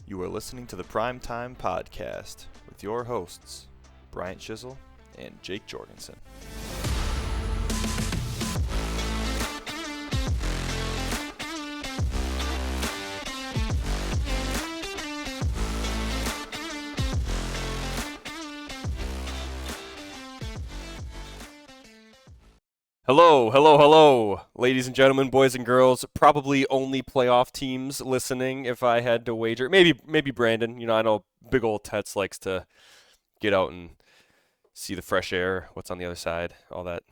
You are listening to the Primetime Podcast with your hosts, Bryant Shizzle and Jake Jorgensen. Hello, ladies and gentlemen, boys and girls, probably only playoff teams listening if I had to wager. Maybe Brandon. I know big old Tets likes to get out and see the fresh air, what's on the other side, all that.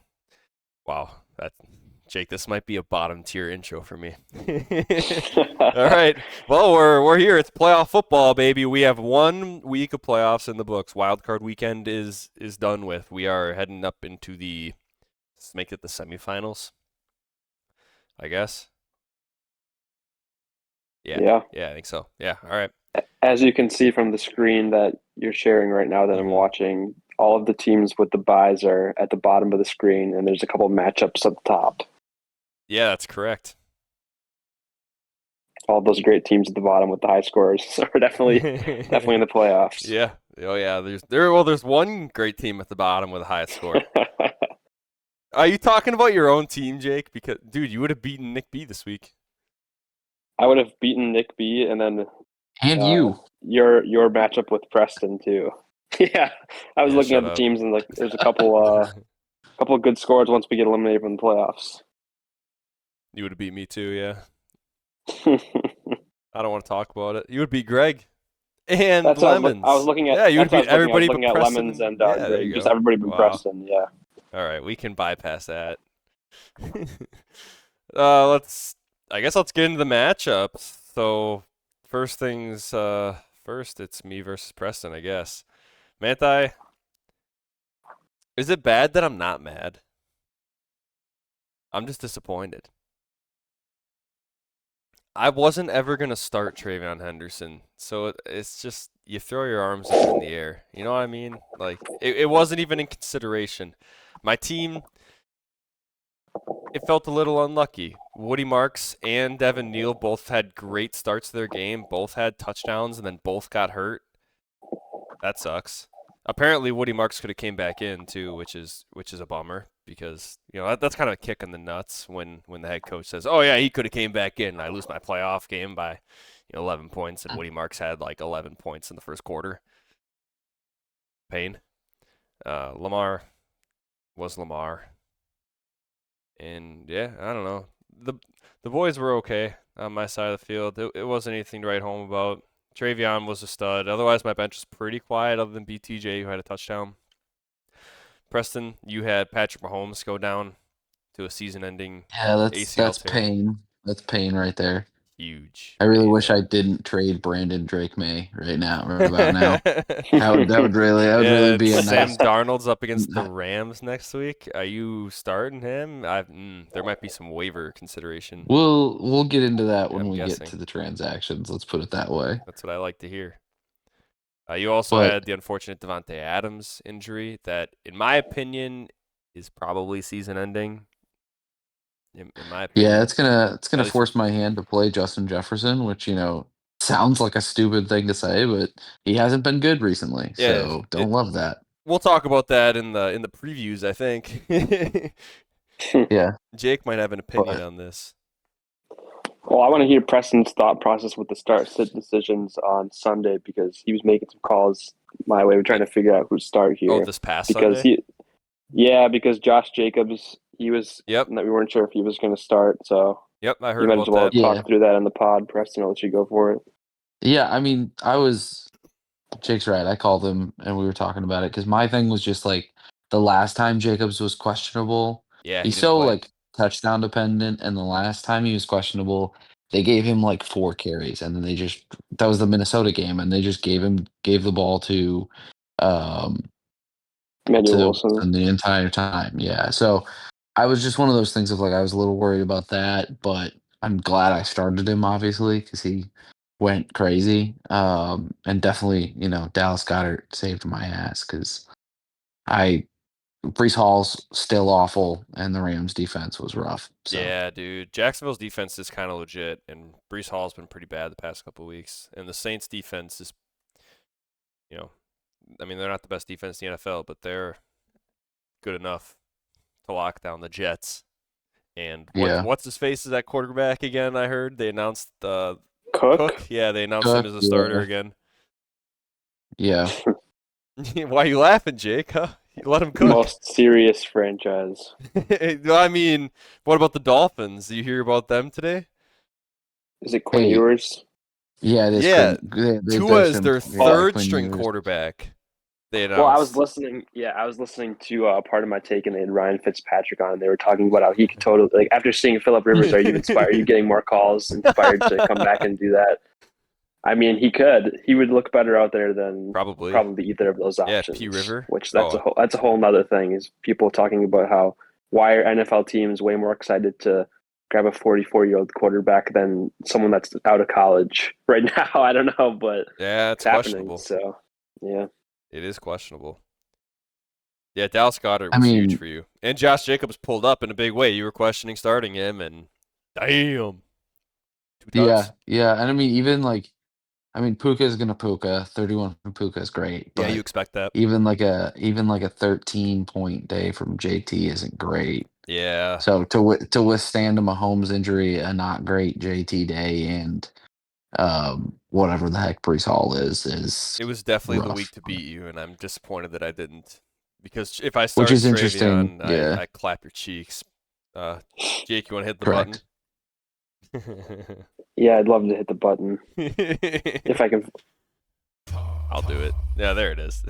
Wow, Jake, this might be a bottom tier intro for me. All right, well, we're here. It's playoff football, baby. We have 1 week of playoffs in the books. Wildcard weekend is done with. We are heading up into let's make it the semifinals, I guess. Yeah, I think so. Yeah, all right. As you can see from the screen that you're sharing right now that I'm watching, all of the teams with the byes are at the bottom of the screen, and there's a couple matchups up top. Yeah, that's correct. All those great teams at the bottom with the high scores are definitely in the playoffs. Yeah. Oh yeah. There's one great team at the bottom with a high score. Are you talking about your own team, Jake? Because dude, you would have beaten Nick B this week. I would have beaten Nick B, and then your matchup with Preston too. Yeah, I was looking at the teams, and there's a couple of good scores once we get eliminated from the playoffs. You would have beat me too, yeah. I don't want to talk about it. You would beat Greg and that's Lemons. I was looking at. Yeah, you would beat everybody but Preston. Lemons and Greg, just everybody but Preston. Yeah. All right, we can bypass that. Let's get into the matchups. So first things first, it's me versus Preston, I guess. Manti, is it bad that I'm not mad? I'm just disappointed. I wasn't ever going to start Travion Henderson, so it's just you throw your arms up in the air. You know what I mean? Like, it wasn't even in consideration. My team, it felt a little unlucky. Woody Marks and Devin Neal both had great starts to their game, both had touchdowns, and then both got hurt. That sucks. Apparently, Woody Marks could have came back in too, which is a bummer because that's kind of a kick in the nuts when the head coach says, "Oh yeah, he could have came back in." And I lose my playoff game by 11 points, and Woody Marks had like 11 points in the first quarter. Pain. Lamar was Lamar, and yeah, I don't know. The boys were okay on my side of the field. It wasn't anything to write home about. Travion was a stud. Otherwise, my bench was pretty quiet other than BTJ, who had a touchdown. Preston, you had Patrick Mahomes go down to a season-ending ACL that's tear. pain. That's pain right there. Huge. I really wish I didn't trade Brandon Drake May right about now. That would really be a Sam nice. Darnold's up against the Rams next week. Are you starting him? There might be some waiver consideration. We'll get into that when we get to the transactions. Let's put it that way. That's what I like to hear. You also had the unfortunate Devontae Adams injury that, in my opinion, is probably season-ending. In my opinion. Yeah, it's gonna force my hand to play Justin Jefferson, which sounds like a stupid thing to say, but he hasn't been good recently. Yeah, so don't love that. We'll talk about that in the previews, I think. Yeah, Jake might have an opinion on this. Well, I want to hear Preston's thought process with the start-sit decisions on Sunday because he was making some calls my way. We're trying to figure out who to start here. Oh, this past Sunday? Because Josh Jacobs, we weren't sure if he was going to start. So yep, I heard you might about as well that. talk through that in the pod. Preston, I'll let you go for it. Yeah, I mean, Jake's right. I called him and we were talking about it because my thing was just like the last time Jacobs was questionable. Yeah, he's so touchdown dependent, and the last time he was questionable, they gave him 4 carries, and then that was the Minnesota game, and they just gave the ball to Wilson the entire time. Yeah, so I was just one of those things of I was a little worried about that, but I'm glad I started him obviously because he went crazy, and definitely Dallas Goedert saved my ass because I Brees Hall's still awful, and the Rams' defense was rough. So. Yeah, dude. Jacksonville's defense is kind of legit, and Brees Hall's been pretty bad the past couple of weeks. And the Saints' defense is, I mean, they're not the best defense in the NFL, but they're good enough to lock down the Jets. And what's his face is at quarterback again? I heard they announced Cook. Yeah, they announced him as a starter again. Yeah. Why are you laughing, Jake? Huh? You let him cook. Most serious franchise. I mean, what about the Dolphins? Do you hear about them today? Is it Quinn Ewers? Yeah, it is. Yeah, Tua is their third-string quarterback. Well, I was listening. Yeah, I was listening to part of my take, and they had Ryan Fitzpatrick on. And they were talking about how he could totally, like, after seeing Phillip Rivers, are you inspired? Are you getting more calls, inspired to come back and do that? I mean, he could. He would look better out there than probably either of those options. Yeah, P. River. Which that's a whole nother thing. Is people talking about why are NFL teams way more excited to grab a 44-year-old quarterback than someone that's out of college right now? I don't know, but yeah, it's questionable. So yeah. It is questionable. Yeah, Dallas Goedert was huge for you. And Josh Jacobs pulled up in a big way. You were questioning starting him, and damn. Yeah. And I mean, even Puka is gonna Puka. 31 from Puka is great. But yeah, you expect that. Even like a 13-point day from JT isn't great. Yeah. So to withstand a Mahomes injury, a not great JT day, and whatever the heck Brees Hall is it was definitely rough. The week to beat you, and I'm disappointed that I didn't. Because if I started Travion, I clap your cheeks. Jake, you want to hit the button? Yeah, I'd love to hit the button. If I can. I'll do it. Yeah, there it is.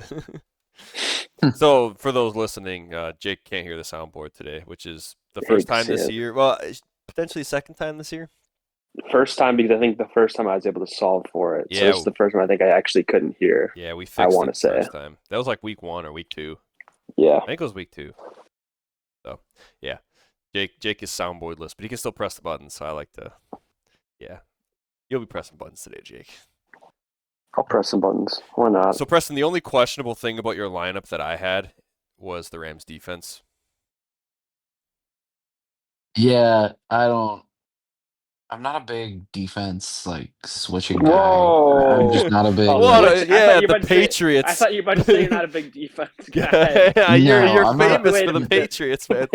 So, for those listening, Jake can't hear the soundboard today, which is the first time this year. Well, potentially second time this year. First time, because I think the first time I was able to solve for it. Yeah. So this is the first time I think I actually couldn't hear. Yeah, we fixed it the first time. That was like week 1 or week 2. Yeah. I think it was week 2. So, yeah. Jake is soundboardless, but he can still press the buttons, so I like to... Yeah. You'll be pressing buttons today, Jake. I'll press some buttons. Why not? So, Preston, the only questionable thing about your lineup that I had was the Rams' defense. Yeah, I'm not a big defense switching guy. Whoa. I'm just not a big. The Patriots. I thought you were about to say you're not a big defense guy. Yeah, you're famous for the Patriots, man.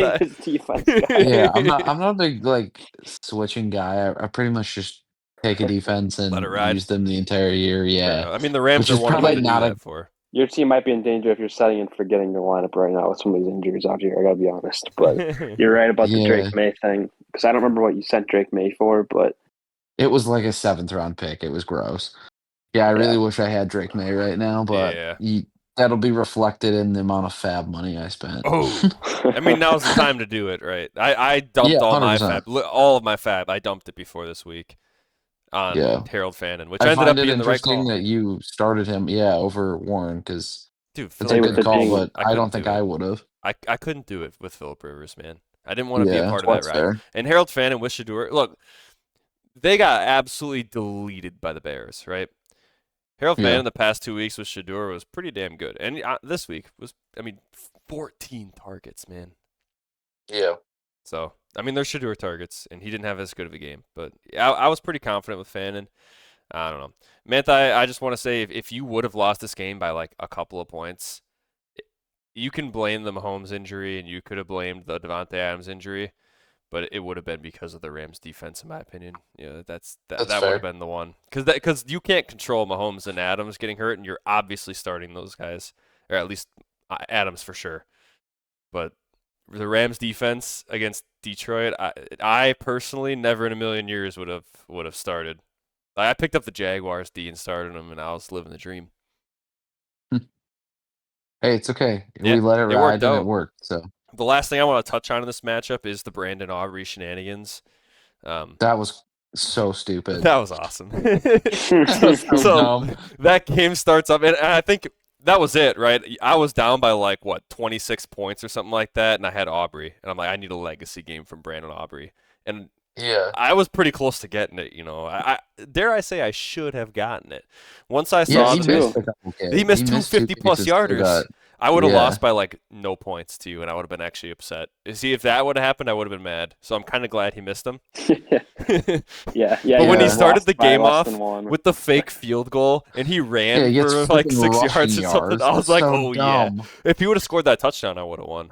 Defense guy. Yeah, I'm not a big switching guy. I pretty much just take a defense and use them the entire year. Yeah, I mean the Rams are one way to do that for. Your team might be in danger if you're setting and forgetting your lineup right now with some of these injuries out here. I gotta be honest, but you're right about the Drake May thing, because I don't remember what you sent Drake May for, but it was like a 7th round pick. It was gross. Yeah, I really wish I had Drake May right now, but that'll be reflected in the amount of fab money I spent. Oh, I mean now's the time to do it, right? I dumped all my fab, all of my fab. I dumped it before this week on Harold Fannin, which ended up being the right call. That you started him, over Warren, because dude, it's a good call, but I don't think I would have. I couldn't do it with Phillip Rivers, man. I didn't want to be a part of that ride. And Harold Fannin with Shador, look, they got absolutely deleted by the Bears, right? Harold Fannin the past 2 weeks with Shador was pretty damn good, and this week was, 14 targets, man. Yeah. So, they're Shador targets, and he didn't have as good of a game. But I was pretty confident with Fannin. I don't know. Mantha, I just want to say, if you would have lost this game by, a couple of points, you can blame the Mahomes injury, and you could have blamed the Devontae Adams injury, but it would have been because of the Rams' defense, in my opinion. Yeah, that would have been the one. Because you can't control Mahomes and Adams getting hurt, and you're obviously starting those guys, or at least Adams for sure. But the Rams defense against Detroit, I personally never in a million years would have started. I picked up the Jaguars D and started them, and I was living the dream. Hey, it's okay. We let it ride, and it worked. So the last thing I want to touch on in this matchup is the Brandon Aubrey shenanigans. That was so stupid. That was awesome. so that game starts up, and I think that was it, right? I was down by 26 points or something like that, and I had Aubrey, and I'm like, I need a legacy game from Brandon Aubrey, and I was pretty close to getting it. I dare I say I should have gotten it. Once I saw he missed 250+ yarders. I would have Yeah. lost by like no points to you, and I would have been actually upset. See, if that would have happened, I would have been mad. So I'm kind of glad he missed them. Yeah. But when he Yeah. started the game less off than one. with the fake field goal and he Yeah, ran he gets for like freaking 6 rushing yards or something, I was That's like, so oh yeah. dumb. If he would have scored that touchdown, I would have won.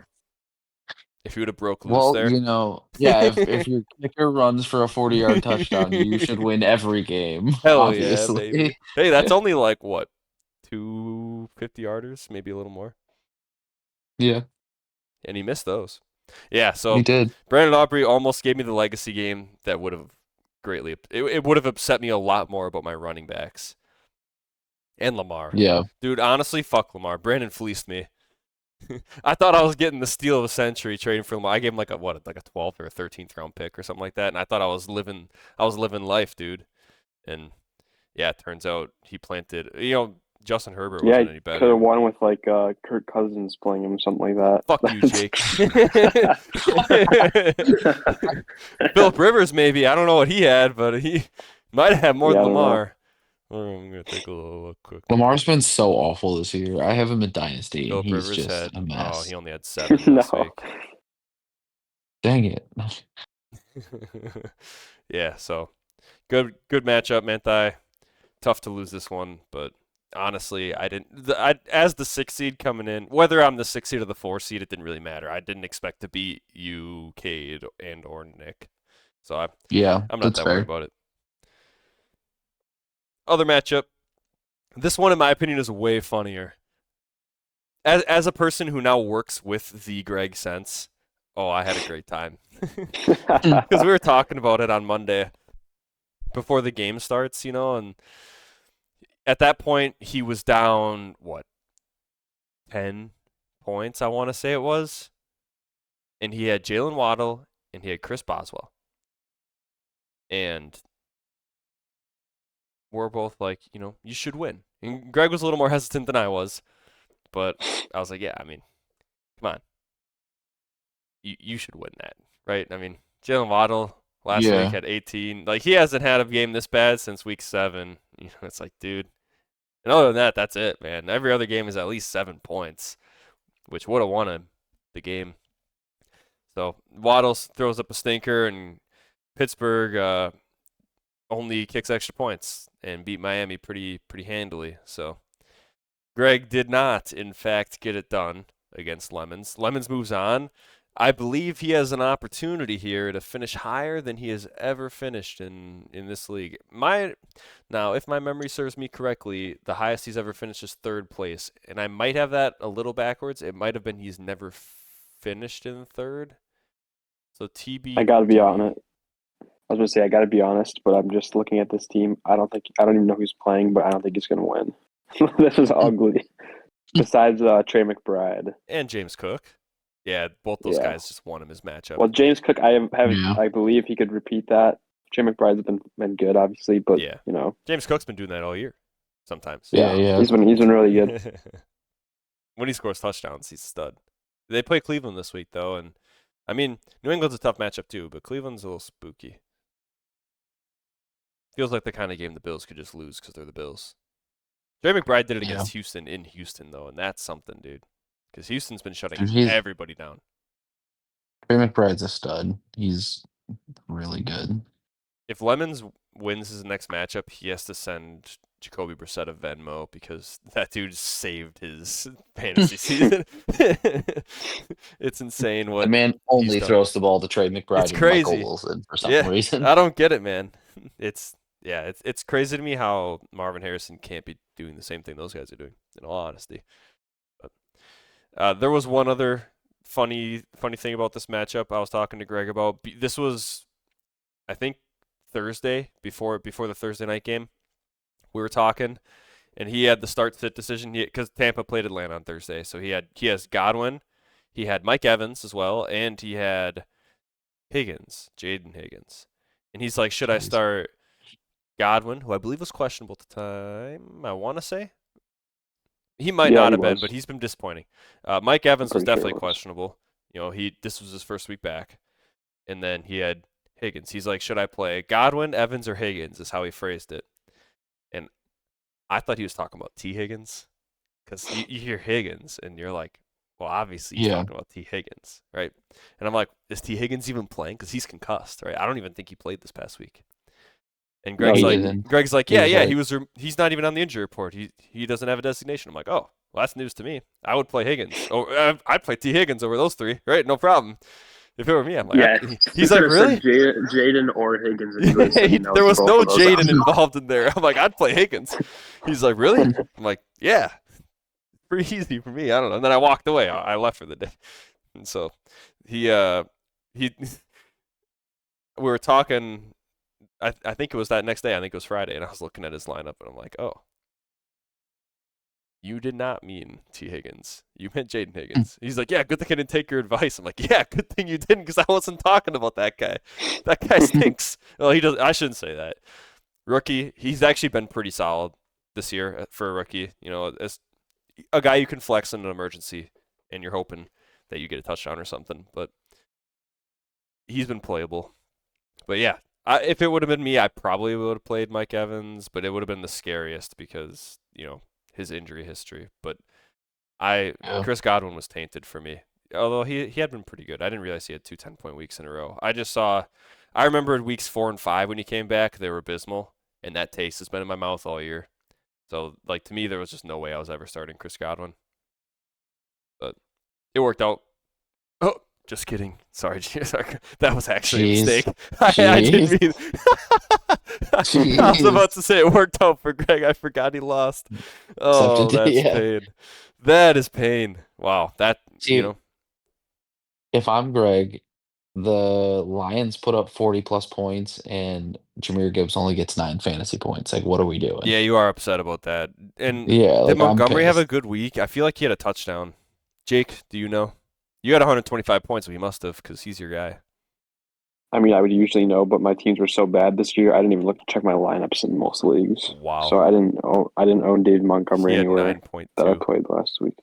If he would have broke loose Well, there. you know, yeah, if your kicker runs for a 40-yard touchdown, you should win every game, Hell yeah, obviously. baby. Hey, that's only like what? 250-yarders, maybe a little more. Yeah, And he missed those. Yeah, he so did. Brandon Aubrey almost gave me the legacy game that would have greatly it would have upset me a lot more about my running backs. And Lamar. Yeah. Dude, honestly, fuck Lamar. Brandon fleeced me. I thought I was getting the steal of the century trading for Lamar. I gave him like a 12th or a 13th round pick or something like that, and I thought I was living life, dude. And yeah, it turns out he planted. Justin Herbert wasn't any He better. could have won with like Kirk Cousins playing him, something like that. Fuck you, Jake. Philip Rivers, maybe. I don't know what he had, but he might have had more than Lamar. I'm gonna take a little look quick. Lamar's been so awful this year. I have him in Dynasty, and Philip he's Rivers just had. a mess. Oh, he only had 7 this week. Dang it. Yeah, so good matchup, Manthai. Tough to lose this one, but honestly, I as the 6th seed coming in, whether I'm the 6th seed or the 4th seed, it didn't really matter. I didn't expect to beat you, Cade, and or Nick. So I'm not that worried about it. Other matchup. This one, in my opinion, is way funnier. As a person who now works with the Greg Sense, I had a great time. Because we were talking about it on Monday before the game starts, and at that point he was down, 10 points, I want to say it was. And he had Jalen Waddle and he had Chris Boswell. And we're both like, you should win. And Greg was a little more hesitant than I was. But I was like, yeah, I mean, come on. You should win that, right? I mean, Jalen Waddle last week had 18. Like, he hasn't had a game this bad since week 7. It's like, dude. And other than that, that's it, man. Every other game is at least 7 points, which would have won the game. So Waddle throws up a stinker, and Pittsburgh only kicks extra points and beat Miami pretty handily. So Greg did not, in fact, get it done against Lemons. Lemons moves on. I believe he has an opportunity here to finish higher than he has ever finished in this league. Now, if my memory serves me correctly, the highest he's ever finished is 3rd place, and I might have that a little backwards. It might have been he's never finished in 3rd. So TB. I gotta be on it. I was gonna say I gotta be honest, but I'm just looking at this team. I don't even know who's playing, but I don't think he's gonna win. This is ugly. Besides Trey McBride and James Cook. Yeah, both those guys just won him his matchup. Well, James Cook, I believe he could repeat that. Trey McBride's been good, obviously, but James Cook's been doing that all year. Sometimes. Yeah. He's been really good. When he scores touchdowns, he's a stud. They play Cleveland this week, though, and I mean, New England's a tough matchup too, but Cleveland's a little spooky. Feels like the kind of game the Bills could just lose because they're the Bills. Trey McBride did it against Houston in Houston, though, and that's something, dude. Because Houston's been shutting everybody down. Trey McBride's a stud. He's really good. If Lemons wins his next matchup, he has to send Jacoby Brissett a Venmo because that dude saved his fantasy season. It's insane what the man only throws the ball to Trey McBride it's crazy. And Michael Wilson for some reason. I don't get it, man. It's crazy to me how Marvin Harrison can't be doing the same thing those guys are doing, in all honesty. But there was one other funny thing about this matchup I was talking to Greg about. This was, I think, Thursday before the Thursday night game. We were talking, and he had the start-sit decision because Tampa played Atlanta on Thursday. So he has Godwin, he had Mike Evans as well, and he had Jaden Higgins. And he's like, should I start Godwin, who I believe was questionable at the time, I want to say? He might not have been, but he's been disappointing. Mike Evans was definitely questionable. This was his first week back. And then he had Higgins. He's like, should I play Godwin, Evans, or Higgins is how he phrased it. And I thought he was talking about T. Higgins because you hear Higgins and you're like, well, obviously he's talking about T. Higgins, right? And I'm like, is T. Higgins even playing? Because he's concussed, right? I don't even think he played this past week. And Greg's he's not even on the injury report. He doesn't have a designation. I'm like, oh, well, that's news to me. I would play Higgins. I'd play T. Higgins over those three, right? No problem. If it were me, I'm like, he's like, really? Jaden or Higgins. There was no Jaden involved in there. I'm like, I'd play Higgins. He's like, really? I'm like, yeah. Pretty easy for me. I don't know. And then I walked away. I left for the day. And so we were talking. I think it was that next day. I think it was Friday, and I was looking at his lineup, and I'm like, oh, you did not mean T. Higgins. You meant Jaden Higgins. He's like, yeah, good thing I didn't take your advice. I'm like, yeah, good thing you didn't, because I wasn't talking about that guy. That guy stinks. Well, he does. I shouldn't say that. Rookie, he's actually been pretty solid this year for a rookie. You know, as a guy you can flex in an emergency, and you're hoping that you get a touchdown or something. But he's been playable. But yeah. If it would have been me, I probably would have played Mike Evans, but it would have been the scariest because, you know, his injury history. But Chris Godwin was tainted for me, although he had been pretty good. I didn't realize he had 2 10-point weeks in a row. I remember weeks 4 and 5 when he came back, they were abysmal, and that taste has been in my mouth all year. So, like, to me, there was just no way I was ever starting Chris Godwin. But it worked out. Oh. Just kidding. Sorry, that was actually a mistake. I didn't mean. I was about to say it worked out for Greg. I forgot he lost. Oh, that's pain. That is pain. Wow, If I'm Greg, the Lions put up 40+ points, and Jahmyr Gibbs only gets 9 fantasy points. Like, what are we doing? Yeah, you are upset about that. And did Montgomery have a good week? I feel like he had a touchdown. Jake, do you know? You had 125 points, so he must have, because he's your guy. I mean, I would usually know, but my teams were so bad this year, I didn't even look to check my lineups in most leagues. Wow. So I didn't own David Montgomery anywhere that I played last week.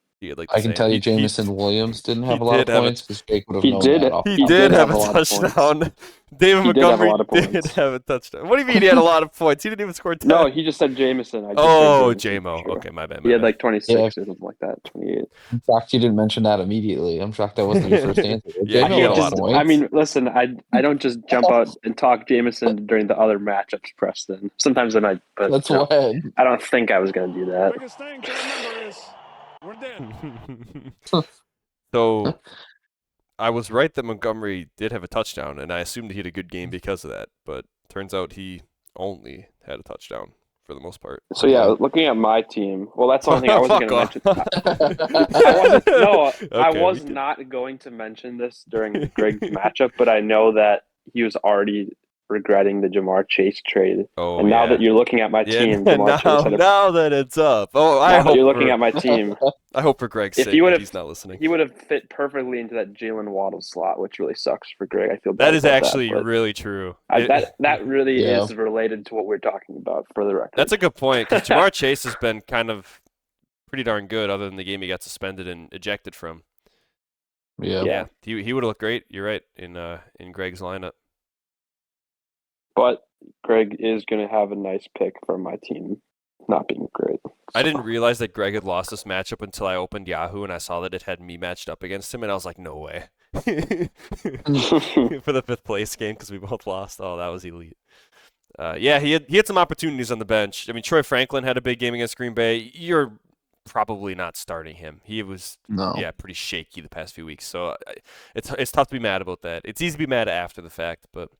I can tell you Jameson Williams didn't have a lot of points because Jake would have known that. He did have a touchdown. David Montgomery did have a touchdown. What do you mean he had a lot of points? He didn't even score 10. No, he just said Jameson. JMO. Sure. Okay, my bad. He had like 26 or something like that, 28. I'm shocked you didn't mention that immediately. I'm shocked that wasn't your first answer. Yeah, he had a lot of points. I mean, listen, I don't just jump out and talk Jameson during the other matchups, Preston. Sometimes I might, but that's when. I don't think I was going to do that. The biggest thing to remember is we're dead. So I was right that Montgomery did have a touchdown, and I assumed he had a good game because of that. But turns out he only had a touchdown for the most part. So yeah, looking at my team, well, that's the only thing I wasn't going to mention. I was not going to mention this during Greg's matchup, but I know that he was already regretting the Jamar Chase trade. And now that you're looking at my team, now that it's up. I hope you're looking at my team. I hope for Greg's sake that he's not listening. He would have fit perfectly into that Jalen Waddle slot, which really sucks for Greg. I feel that is actually really true. That really is related to what we're talking about, for the record. That's a good point, because Jamar Chase has been kind of pretty darn good, other than the game he got suspended and ejected from. Yeah. He would have looked great. You're right, in Greg's lineup. But Greg is going to have a nice pick for my team not being great. So. I didn't realize that Greg had lost this matchup until I opened Yahoo and I saw that it had me matched up against him, and I was like, no way. For the 5th place game, because we both lost. Oh, that was elite. Yeah, he had some opportunities on the bench. I mean, Troy Franklin had a big game against Green Bay. You're probably not starting him. He was pretty shaky the past few weeks. So it's tough to be mad about that. It's easy to be mad after the fact, but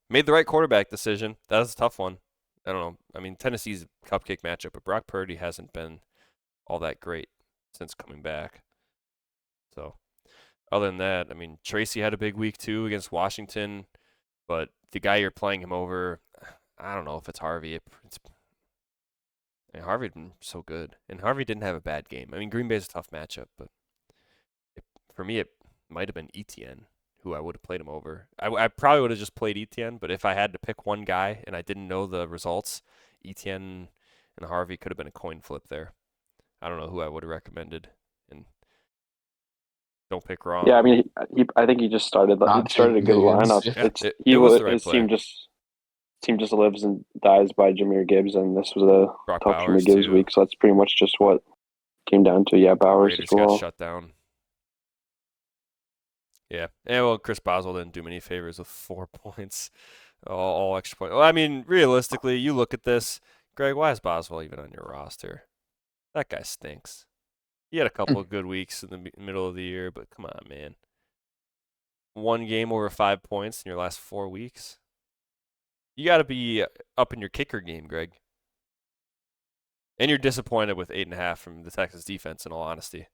made the right quarterback decision. That was a tough one. I don't know. I mean, Tennessee's a cupcake matchup, but Brock Purdy hasn't been all that great since coming back. So, other than that, I mean, Tracy had a big week too against Washington, but the guy you're playing him over, I don't know if it's Harvey. Harvey had been so good, and Harvey didn't have a bad game. I mean, Green Bay's a tough matchup, but for me, it might have been Etienne who I would have played him over. I probably would have just played Etienne, but if I had to pick one guy and I didn't know the results, Etienne and Harvey could have been a coin flip there. I don't know who I would have recommended, and don't pick wrong. Yeah, I mean, I think he just started. He started a good lineup. His team just lives and dies by Jahmyr Gibbs, and this was a tough Jahmyr Gibbs week, so that's pretty much just what came down to Bowers Raiders as well. got shut down. Yeah, and well, Chris Boswell didn't do many favors with 4 points, all extra points. Well, I mean, realistically, you look at this, Greg. Why is Boswell even on your roster? That guy stinks. He had a couple of good weeks in the middle of the year, but come on, man. 1 game over 5 points in your last 4 weeks. You got to be up in your kicker game, Greg. And you're disappointed with 8.5 from the Texas defense, in all honesty.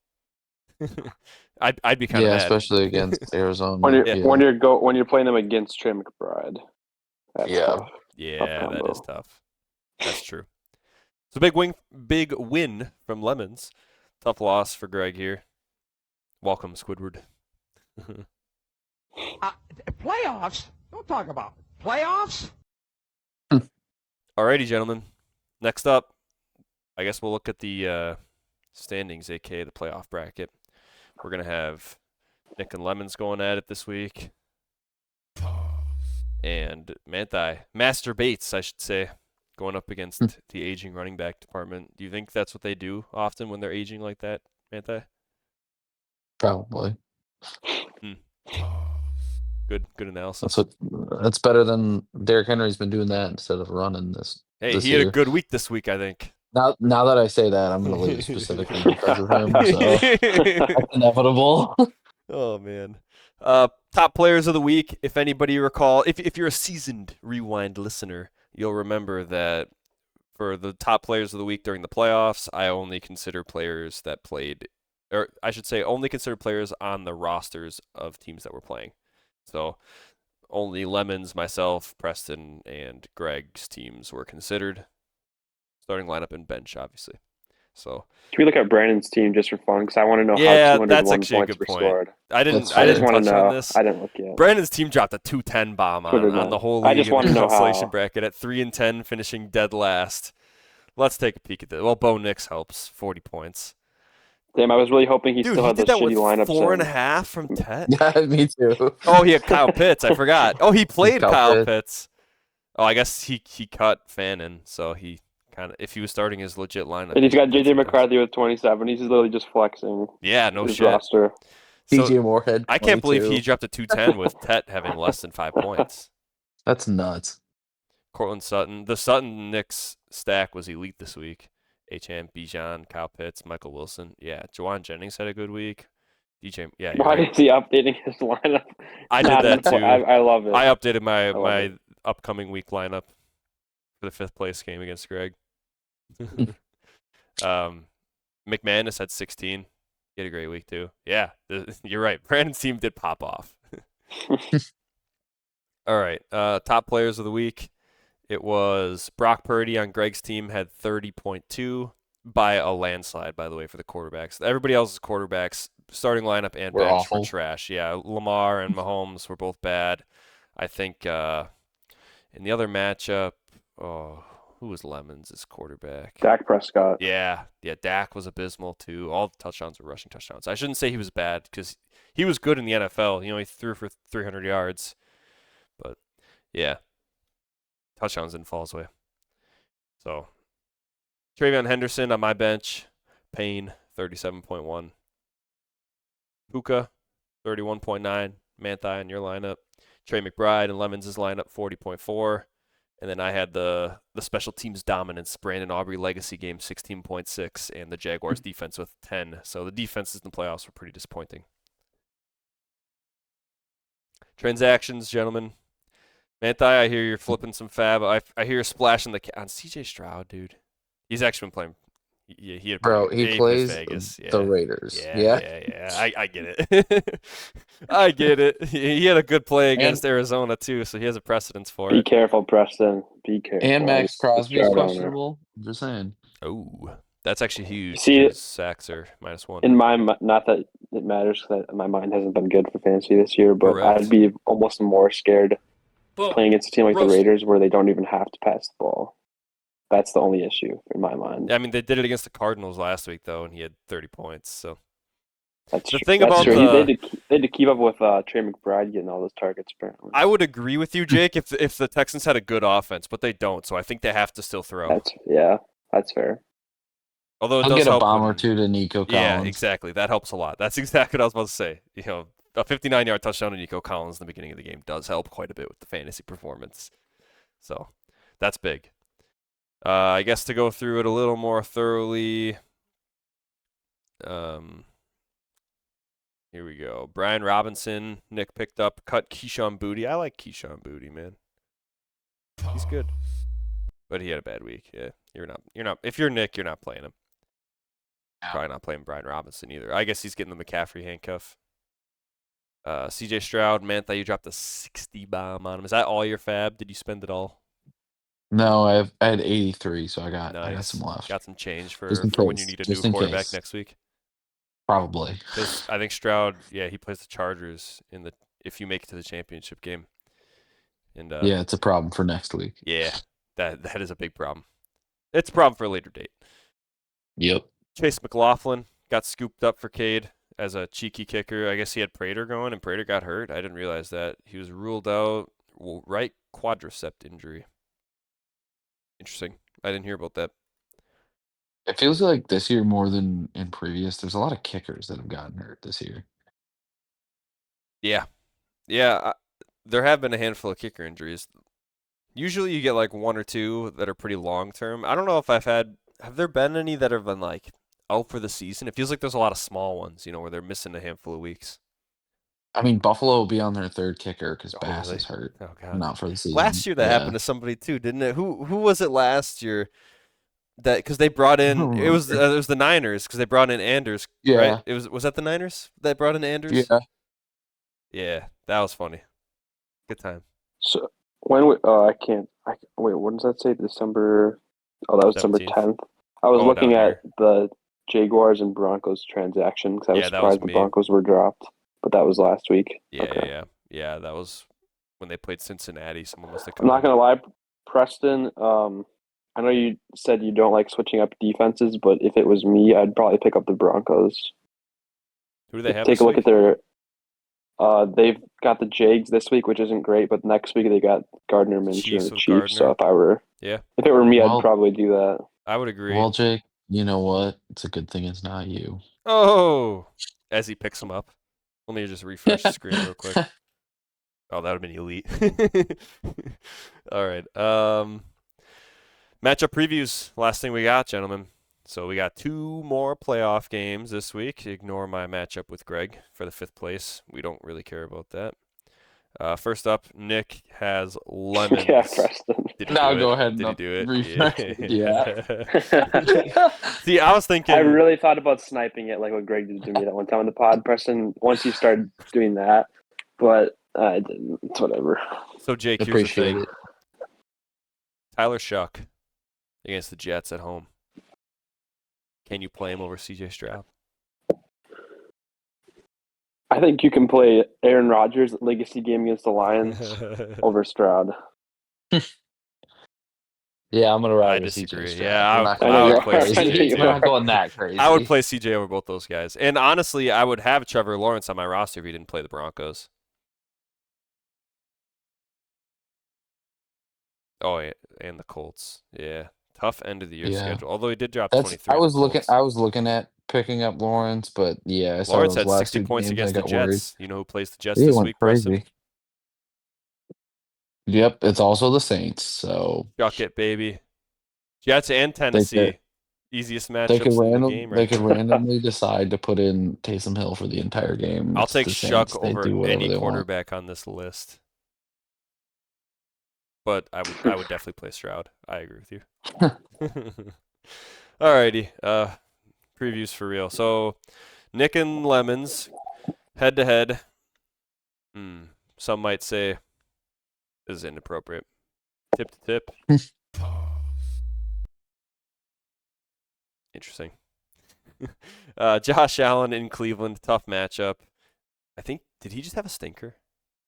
I'd be kind of mad. especially against Arizona. When you're playing them against Trey McBride. That's tough. Yeah, that is tough. That's true. So big win from Lemons. Tough loss for Greg here. Welcome, Squidward. Playoffs? Don't talk about playoffs. Alrighty, gentlemen. Next up, I guess we'll look at the standings, aka the playoff bracket. We're gonna have Nick and Lemons going at it this week, and Master Bates, I should say, going up against the aging running back department. Do you think that's what they do often when they're aging like that, Manti? Probably. Good analysis. That's better than Derrick Henry's been doing that instead of running this. Hey, this he year. had a good week this week, I think. Now that I say that, I'm going to leave specifically because of him. So that's inevitable. Oh man. Top players of the week. If anybody recall, if you're a seasoned Rewind listener, you'll remember that for the top players of the week during the playoffs, I only consider players that played, or I should say, only consider players on the rosters of teams that were playing. So only Lemons, myself, Preston, and Greg's teams were considered. Starting lineup and bench, obviously. So can we look at Brandon's team just for fun? Because I want to know how 201 that's actually points a good point. Scored. I didn't just want to touch know. on this. I didn't look yet. Brandon's team dropped a 210 bomb on the whole league. I just want to know consolation how. bracket at 3-10, finishing dead last. Let's take a peek at this. Well, Bo Nix helps, 40 points. Damn, I was really hoping he still had those shitty lineups. 4.5 from Tet. Yeah, me too. Oh, he had Kyle Pitts. I forgot. Oh, he played Kyle Pitts. Oh, I guess he cut Fannin, so he kind of, if he was starting his legit lineup. And he's got JJ McCarthy with 27. He's literally just flexing. Yeah, no his shit. Roster. DJ Moorhead. 22. I can't believe he dropped a 210 with Tet having less than 5 points. That's nuts. Cortland Sutton. The Sutton Knicks stack was elite this week. H.M., Bijan, Kyle Pitts, Michael Wilson. Yeah, Juwan Jennings had a good week. DJ, yeah. Why is he updating his lineup? I did that too. I love it. I updated my upcoming week lineup for the 5th place game against Greg. McManus had 16. He had a great week too. Yeah, you're right. Brandon's team did pop off. All right, top players of the week. It was Brock Purdy on Greg's team, had 30.2 by a landslide, by the way, for the quarterbacks. Everybody else's quarterbacks, starting lineup and bench were trash. Yeah, Lamar and Mahomes were both bad. I think in the other matchup, who was Lemons' quarterback? Dak Prescott. Yeah, Dak was abysmal too. All the touchdowns were rushing touchdowns. I shouldn't say he was bad because he was good in the NFL. You know, he threw for 300 yards. But, yeah, touchdowns didn't fall his way. So, Travion Henderson on my bench. Payne, 37.1. Puka, 31.9. Manti in your lineup. Trey McBride and Lemons' lineup, 40.4. And then I had the special teams dominance, Brandon Aubrey legacy game, 16.6, and the Jaguars defense with 10. So the defenses in the playoffs were pretty disappointing. Transactions, gentlemen. Manti, I hear you're flipping some fab. I hear you're splashing on CJ Stroud, dude. He's actually been playing. Yeah, he plays Vegas. the Raiders. Yeah. I get it. I get it. He had a good play against Arizona too, so he has a precedence for it. Be careful, Preston. Be careful. And Max Crosby is questionable. I'm just saying. Oh, that's actually huge. See, sacks are -1. In my, not that it matters, because my mind hasn't been good for fantasy this year, but Correct. I'd be almost more scared playing against a team like the Raiders, where they don't even have to pass the ball. That's the only issue in my mind. I mean, they did it against the Cardinals last week, though, and he had 30 points. So that's the true. thing That's about true. They had to keep up with Trey McBride getting all those targets. Apparently, I would agree with you, Jake, if the Texans had a good offense, but they don't. So I think they have to still throw. That's fair. Although it He'll does get a help bomb or when, two to Nico yeah, Collins. exactly. That helps a lot. That's exactly what I was about to say. You know, a 59-yard touchdown to Nico Collins in the beginning of the game does help quite a bit with the fantasy performance. So that's big. I guess to go through it a little more thoroughly, here we go. Brian Robinson, Nick picked up, cut Keyshawn Boutte. I like Keyshawn Boutte, man. He's good, but he had a bad week. Yeah, you're not. If you're Nick, you're not playing him. Probably not playing Brian Robinson either. I guess he's getting the McCaffrey handcuff. C.J. Stroud, Mantha, you dropped a 60 bomb on him. Is that all your fab? Did you spend it all? No, I had 83, so I got Nice. some left. Got some change for Just in when you case. need a Just new in quarterback case. next week. Probably. Because I think Stroud, yeah, he plays the Chargers if you make it to the championship game. And yeah, it's a problem for next week. Yeah, that is a big problem. It's a problem for a later date. Yep. Chase McLaughlin got scooped up for Cade as a cheeky kicker. I guess he had Prater going, and Prater got hurt. I didn't realize that. He was ruled out, right quadricep injury. Interesting. I didn't hear about that. It feels like this year more than in previous. There's a lot of kickers that have gotten hurt this year. Yeah. Yeah, there have been a handful of kicker injuries. Usually you get like one or two that are pretty long term. I don't know if have there been any that have been like out for the season? It feels like there's a lot of small ones, where they're missing a handful of weeks. I mean, Buffalo will be on their third kicker because Oh, Bass really? is hurt. Oh, God. Not for the season. Last year that happened to somebody too, didn't it? Who was it last year? That because they brought in it was the Niners because they brought in Anders. Yeah. Right? Was that the Niners that brought in Anders? Yeah. Yeah, that was funny. Good time. So I can't. Wait, what does that say? December. Oh, that was 17th. December 10th. I was looking down at the Jaguars and Broncos transaction because I was Yeah, that was surprised the me. Broncos were dropped, but that was last week. Yeah, Okay. yeah. That was when they played Cincinnati. Someone must have I'm come. not gonna lie, Preston. I know you said you don't like switching up defenses, but if it was me, I'd probably pick up the Broncos. Who do they have? Take this a look week? at their. They've got the Jags this week, which isn't great, but next week they got Gardner Minshew and the Chiefs. So if it were me, I'd probably do that. I would agree. Well, Jake, you know what? It's a good thing it's not you. Oh, as he picks them up. Let me just refresh the screen real quick. Oh, that would have been elite. All right. Matchup previews. Last thing we got, gentlemen. So we got 2 more playoff games this week. Ignore my matchup with Greg for the 5th place. We don't really care about that. First up, Nick has Lemons. Yeah, Preston. Go ahead. Did he do it? Refresh. Yeah. See, I was thinking. I really thought about sniping it like what Greg did to me that one time on the pod, Preston, once you started doing that, but I didn't. It's whatever. So, Jake, here's the thing. It. Tyler Shuck against the Jets at home. Can you play him over C.J. Stroud? I think you can play Aaron Rodgers' legacy game against the Lions over Stroud. Yeah, I'm gonna ride I with disagree. CJ Stroud. Yeah, I would play CJ. We're not going that crazy. I would play CJ over both those guys. And honestly, I would have Trevor Lawrence on my roster if he didn't play the Broncos. Oh, yeah, and the Colts. Yeah. Tough end of the year schedule. Although he did drop 23. I was looking at picking up Lawrence, but yeah, I saw Lawrence those had last 60 2 points games, against the I got Jets. worried. You know who plays the Jets He this went week, crazy. Preston? Yep, it's also the Saints. So Chuck it, baby. Jets and Tennessee. Easiest matchups in the game, right? They could randomly decide to put in Taysom Hill for the entire game. I'll It's take the Shuck Saints. They over do whatever any they want. quarterback on this list. But I would definitely play Stroud. I agree with you. Alrighty. Previews for real. So Nick and Lemons head to head. Some might say this is inappropriate. Tip to tip. Interesting. Josh Allen in Cleveland, tough matchup. I think did he just have a stinker?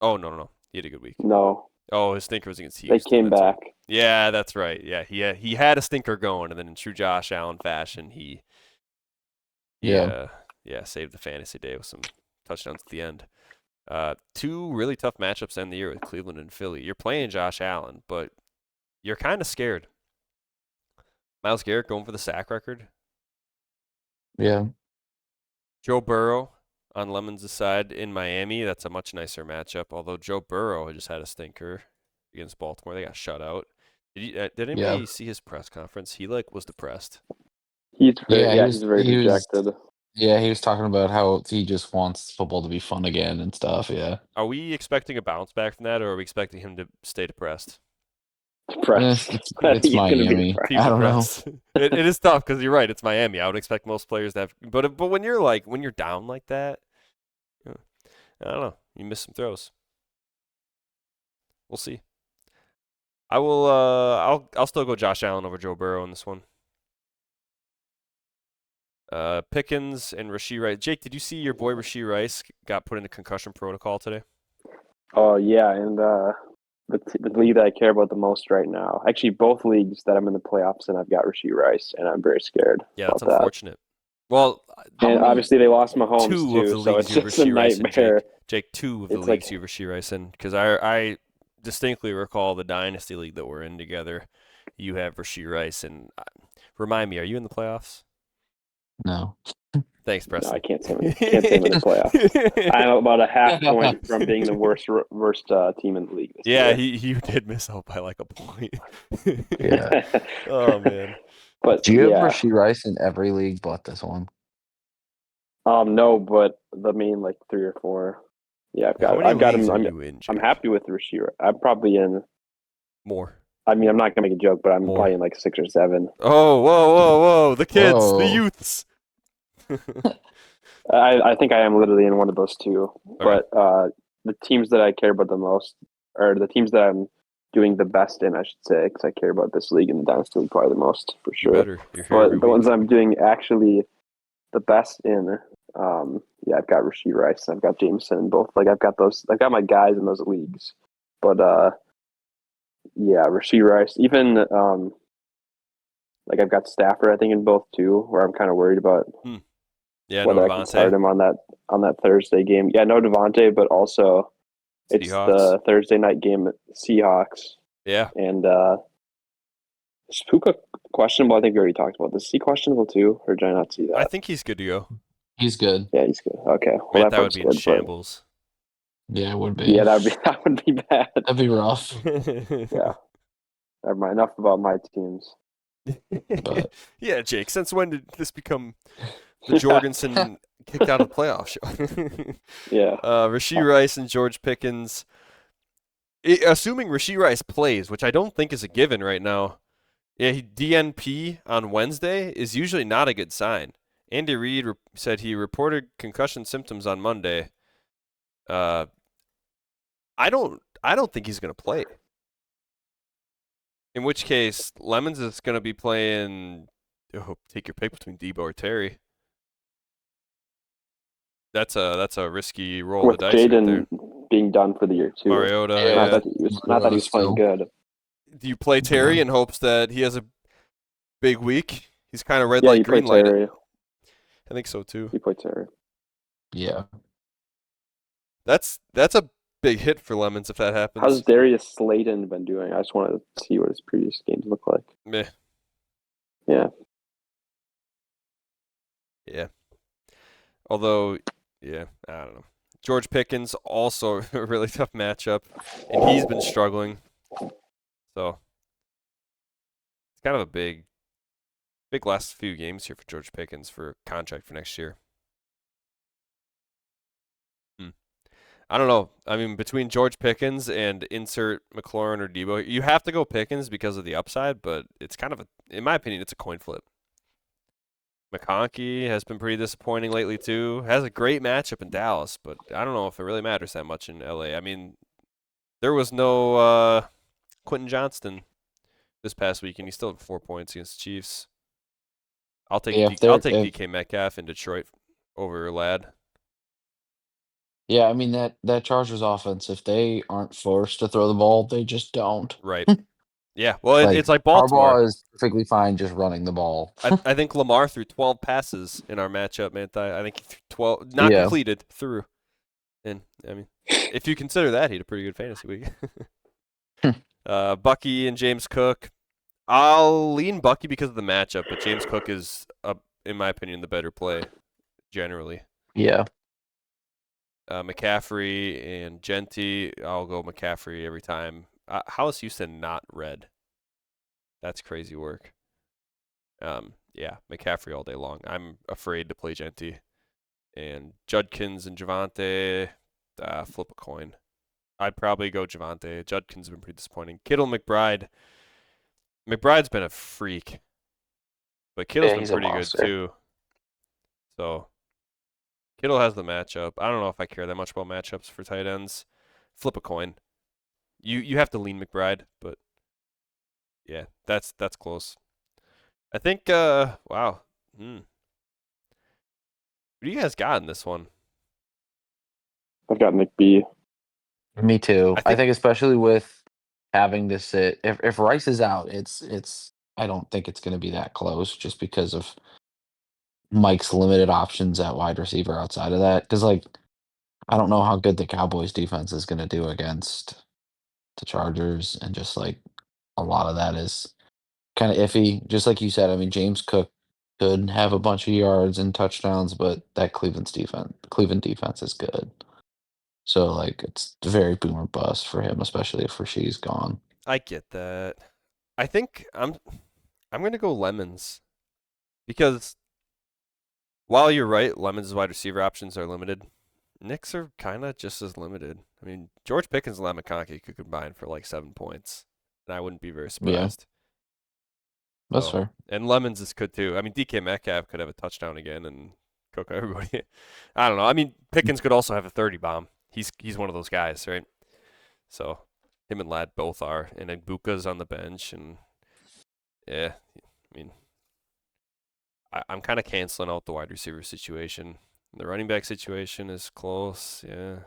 Oh no. He had a good week. No. Oh, his stinker was against Houston. They came back. Right. Yeah, that's right. Yeah, he had a stinker going, and then in true Josh Allen fashion, he saved the fantasy day with some touchdowns at the end. 2 really tough matchups to end the year with Cleveland and Philly. You're playing Josh Allen, but you're kind of scared. Myles Garrett going for the sack record. Yeah. Joe Burrow on Lemons' side in Miami. That's a much nicer matchup. Although Joe Burrow just had a stinker against Baltimore. They got shut out. Did anybody see his press conference? He was depressed. He's very dejected. He was talking about how he just wants football to be fun again and stuff. Yeah. Are we expecting a bounce back from that, or are we expecting him to stay depressed? Depressed. It's Miami. I don't know. It is tough because you're right. It's Miami. I would expect most players to have, but when you're down like that, I don't know. You miss some throws. We'll see. I will. I'll still go Josh Allen over Joe Burrow in this one. Pickens and Rashee Rice. Jake, did you see your boy Rashee Rice got put into concussion protocol today? Oh yeah, and the league that I care about the most right now. Actually, both leagues that I'm in the playoffs in, I've got Rashee Rice, and I'm very scared. Yeah, that's unfortunate. Well, and obviously they lost Mahomes too, so it's just a nightmare. Jake, two of the leagues you Rashee Rice in, because I distinctly recall the Dynasty League that we're in together. You have Rashee Rice, and remind me, are you in the playoffs? No. Thanks, Preston. No, I can't say I'm in the playoffs. I'm about a half point from being the worst team in the league. Yeah, he did miss out by like a point. Yeah. Oh man. But do you have Rashee Rice in every league but this one? No, but the main 3 or 4. Yeah, I've got him. I'm happy with Rashee. I'm probably in more. I mean, I'm not gonna make a joke, but I'm probably in 6 or 7. Oh, whoa! The kids, the youths. I think I am literally in one of those two. Okay. But the teams that I care about the most, or the teams that I'm doing the best in, I should say, because I care about this league and the Dynasty League probably the most for sure. But the ones I'm doing actually the best in, I've got Rashee Rice, I've got Jameson, both. I've got my guys in those leagues. But Rashee Rice, even I've got Stafford, I think, in both too, where I'm kind of worried about. Yeah, whether I can start him on that Thursday game. Yeah, no Devontae, but also it's Seahawks. The Thursday night game at Seahawks. Yeah. And is Puka questionable? I think we already talked about this. Is he questionable too, or did I not see that? I think he's good to go. He's good. Yeah, he's good. Okay. Well, that would be in shambles. Yeah, it would be. Yeah, that would be bad. That'd be rough. Yeah. Never mind. Enough about my teams. But. Yeah, Jake. Since when did this become the Jorgensen kicked out of the playoff show? Yeah. Rashee Rice and George Pickens. Assuming Rashee Rice plays, which I don't think is a given right now. Yeah, DNP on Wednesday is usually not a good sign. Andy Reid said he reported concussion symptoms on Monday. I don't think he's going to play. In which case, Lemons is going to be playing. Take your pick between Debo or Terry. That's a risky roll with of the dice Jaden right there. Being done for the year too. Mariota. Not that he was playing good. Do you play Terry in hopes that he has a big week? He's kind of red light, green light. I think so too. You play Terry. Yeah. That's a big hit for Lemons if that happens. How's Darius Slayton been doing? I just wanted to see what his previous games look like. Meh. Yeah. Yeah. Although, I don't know. George Pickens, also a really tough matchup, and he's been struggling. So, it's kind of a big last few games here for George Pickens for contract for next year. I don't know. I mean, between George Pickens and insert McLaurin or Debo, you have to go Pickens because of the upside, but it's kind of in my opinion, it's a coin flip. McConkey has been pretty disappointing lately too. Has a great matchup in Dallas, but I don't know if it really matters that much in LA. I mean, there was no Quentin Johnston this past week, and he still had 4 points against the Chiefs. I'll take DK Metcalf in Detroit over Ladd. Yeah, I mean that Chargers offense, if they aren't forced to throw the ball, they just don't. Right. Yeah. Well, it's like Baltimore. Harbaugh is perfectly fine just running the ball. I think Lamar threw 12 passes in our matchup, man. I think he threw 12, not completed, through. And I mean, if you consider that, he had a pretty good fantasy week. Bucky and James Cook. I'll lean Bucky because of the matchup, but James Cook is in my opinion, the better play generally. Yeah. McCaffrey and Genty, I'll go McCaffrey every time. How is Houston not red? That's crazy work. Yeah, McCaffrey all day long. I'm afraid to play Genty. And Judkins and Javonte, flip a coin. I'd probably go Javonte. Judkins has been pretty disappointing. Kittle, McBride. McBride's been a freak. But Kittle's been pretty good too. So Kittle has the matchup. I don't know if I care that much about matchups for tight ends. Flip a coin. You have to lean McBride, but yeah, that's close. I think wow. Who do you guys got in this one? I've got Nick B. Me too. I think especially with having to sit if Rice is out, it's I don't think it's going to be that close just because of Mike's limited options at wide receiver outside of that. Because like I don't know how good the Cowboys defense is going to do against the Chargers, and just like a lot of that is kind of iffy. Just like you said, I mean James Cook could have a bunch of yards and touchdowns, but that Cleveland defense is good. So like it's very boom or bust for him, especially if Rasheed's gone. I get that. I think I'm gonna go Lemons because while you're right, Lemons' wide receiver options are limited. Knicks are kind of just as limited. I mean, George Pickens and Ladd McConkey could combine for like 7 points, and I wouldn't be very surprised. Yeah. That's fair. And Lemons is good too. I mean, DK Metcalf could have a touchdown again and cook everybody. I don't know. I mean, Pickens could also have a 30 bomb. He's one of those guys, right? So him and Ladd both are, and Ibuka's on the bench, and yeah, I mean, I'm kind of canceling out the wide receiver situation. The running back situation is close. Yeah.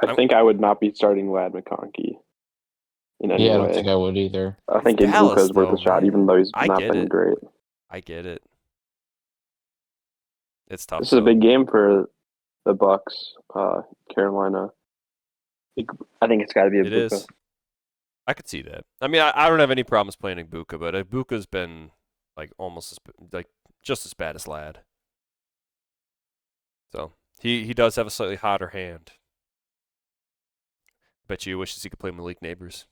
I think I would not be starting Ladd McConkey in any way. I don't think I would either. I think Ibuka's worth a shot, even though he's not been great. I get it. It's tough. This is a big game for the Bucks, Carolina. I think it's got to be Ibuka. It is. I could see that. I mean, I don't have any problems playing Ibuka, but Ibuka's been like almost just as bad as Ladd. So he does have a slightly hotter hand. Bet you wishes he could play Malik Neighbors.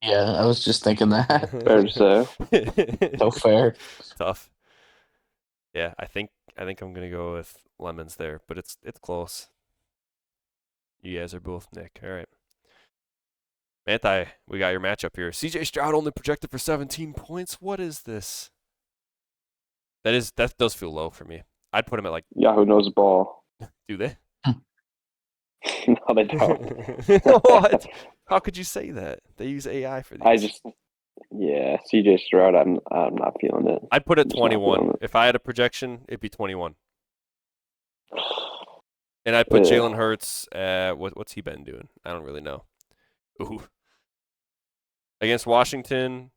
Yeah, I was just thinking that. Fair to say. So fair. Tough. Yeah, I think I'm gonna go with Lemons there, but it's close. You guys are both Nick. All right. Manti, we got your matchup here. CJ Stroud only projected for 17 points. What is this? That does feel low for me. I'd put him at like Yahoo knows ball. Do they? No, they don't. What? How could you say that? They use AI for these. CJ Stroud, I'm not feeling it. I'd put it 21. If I had a projection, it'd be 21. And I'd put Jalen Hurts what's he been doing? I don't really know. Ooh. Against Washington,